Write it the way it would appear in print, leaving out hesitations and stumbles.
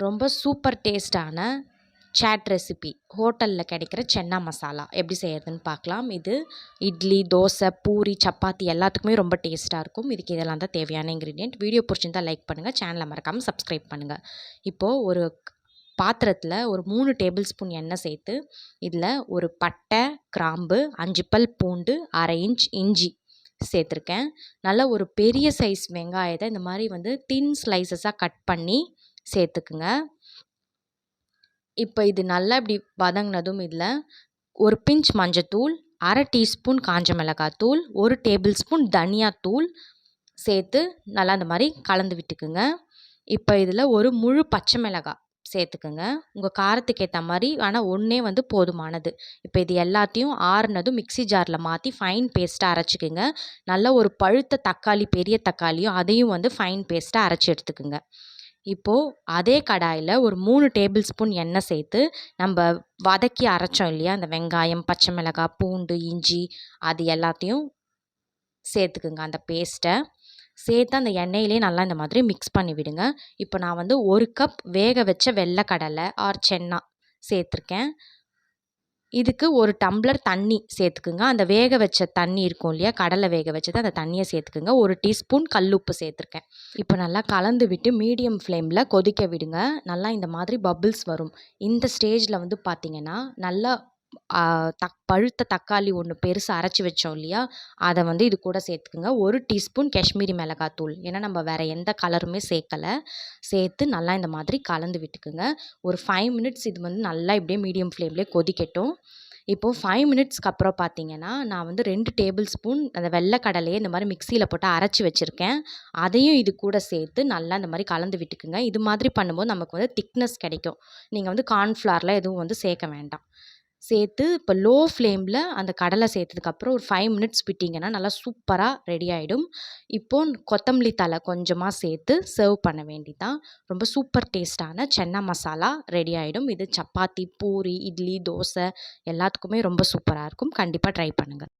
ரொம்ப சூப்பர் டேஸ்டான chat recipe ஹோட்டலில் கிடைக்கிற சென்னா மசாலா எப்படி செய்கிறதுன்னு பார்க்கலாம். இது இட்லி, தோசை, பூரி, சப்பாத்தி எல்லாத்துக்குமே ரொம்ப டேஸ்ட்டாக இருக்கும். இதுக்கு இதெல்லாம் தான் தேவையான இன்க்ரீடியன்ட். வீடியோ பிடிச்சிருந்தால் லைக் பண்ணுங்கள், சேனலை மறக்காமல் சப்ஸ்கிரைப் பண்ணுங்கள். இப்போது ஒரு பாத்திரத்தில் ஒரு 3 டேபிள் ஸ்பூன் எண்ணெய் சேர்த்து இதில் ஒரு பட்டை, கிராம்பு, 5 பல் பூண்டு, 1/2 இன்ச் இஞ்சி சேர்த்துருக்கேன். நல்லா ஒரு பெரிய சைஸ் வெங்காயத்தை இந்த மாதிரி தின் ஸ்லைசஸாக கட் பண்ணி சேர்த்துக்குங்க. இப்போ இது நல்லா இப்படி வதங்கினதும் இதில் ஒரு பிஞ்ச் மஞ்சத்தூள், 1/2 டீஸ்பூன் காஞ்ச மிளகாத்தூள், 1 டேபிள் ஸ்பூன் தனியாத்தூள் சேர்த்து நல்லா இந்த மாதிரி கலந்து விட்டுக்குங்க. இப்போ இதில் ஒரு முழு பச்சை மிளகாய் சேர்த்துக்குங்க. உங்கள் காரத்துக்கு ஏற்ற மாதிரி, ஆனால் ஒன்றே போதுமானது. இப்போ இது எல்லாத்தையும் ஆறுனதும் மிக்சி ஜாரில் மாற்றி ஃபைன் பேஸ்ட்டாக அரைச்சிக்குங்க. நல்ல ஒரு பழுத்த தக்காளி, பெரிய தக்காளியும் அதையும் ஃபைன் பேஸ்ட்டாக அரைச்சி எடுத்துக்குங்க. இப்போது அதே கடாயில் ஒரு 3 டேபிள் ஸ்பூன் எண்ணெய் சேர்த்து நம்ம வதக்கி அரைச்சோம் இல்லையா, அந்த வெங்காயம், பச்சை மிளகாய், பூண்டு, இஞ்சி அது எல்லாத்தையும் சேர்த்துக்குங்க. அந்த பேஸ்ட்டை சேர்த்து அந்த எண்ணெயிலே நல்லா இந்த மாதிரி மிக்ஸ் பண்ணி விடுங்க. இப்போ நான் 1 கப் வேக வச்ச வெள்ளைக்கடலை ஆர் சென்னா சேர்த்துருக்கேன். இதுக்கு 1 டம்ளர் தண்ணி சேர்த்துக்குங்க. அந்த வேக வச்ச தண்ணி இருக்கும் இல்லையா, கடலை வேக வச்சது, அந்த தண்ணியை சேர்த்துக்குங்க. 1 டீஸ்பூன் கல்லுப்பு சேர்த்துருக்கேன். இப்போ நல்லா கலந்து விட்டு மீடியம் ஃப்ளேமில் கொதிக்க விடுங்க. நல்லா இந்த மாதிரி பபிள்ஸ் வரும். இந்த ஸ்டேஜில் பார்த்திங்கன்னா நல்லா பழுத்த தக்காளி ஒன்று பெருசாக அரைச்சி வச்சோம் இல்லையா, அதை இது கூட சேர்த்துக்குங்க. 1 டீஸ்பூன் காஷ்மீரி மிளகாத்தூள், ஏன்னா நம்ம வேறு எந்த கலருமே சேர்க்கலை, சேர்த்து நல்லா இந்த மாதிரி கலந்து விட்டுக்குங்க. ஒரு 5 மினிட்ஸ் இது நல்லா இப்படியே மீடியம் ஃப்ளேம்லேயே கொதிக்கட்டும். இப்போது 5 மினிட்ஸ்க்கு அப்புறம் பார்த்திங்கன்னா நான் 2 டேபிள் ஸ்பூன் அந்த வெள்ளைக்கடலையை இந்த மாதிரி மிக்சியில் போட்டு அரைச்சி வச்சுருக்கேன். அதையும் இது கூட சேர்த்து நல்லா இந்த மாதிரி கலந்து விட்டுக்குங்க. இது மாதிரி பண்ணும்போது நமக்கு திக்னஸ் கிடைக்கும். நீங்கள் கார்ன்ஃப்ளவரில் எதுவும் சேர்க்க வேண்டாம். சேர்த்து இப்போ லோ ஃப்ளேமில் அந்த கடலை சேர்த்ததுக்கப்புறம் ஒரு 5 மினிட்ஸ் விட்டிங்கன்னா நல்லா சூப்பராக ரெடி ஆகிடும். இப்போது கொத்தமல்லி தழை கொஞ்சமாக சேர்த்து சர்வ் பண்ண வேண்டியதான். ரொம்ப சூப்பர் டேஸ்டான சென்னா மசாலா ரெடி ஆகிடும். இது சப்பாத்தி, பூரி, இட்லி, தோசை எல்லாத்துக்குமே ரொம்ப சூப்பராக இருக்கும். கண்டிப்பாக ட்ரை பண்ணுங்கள்.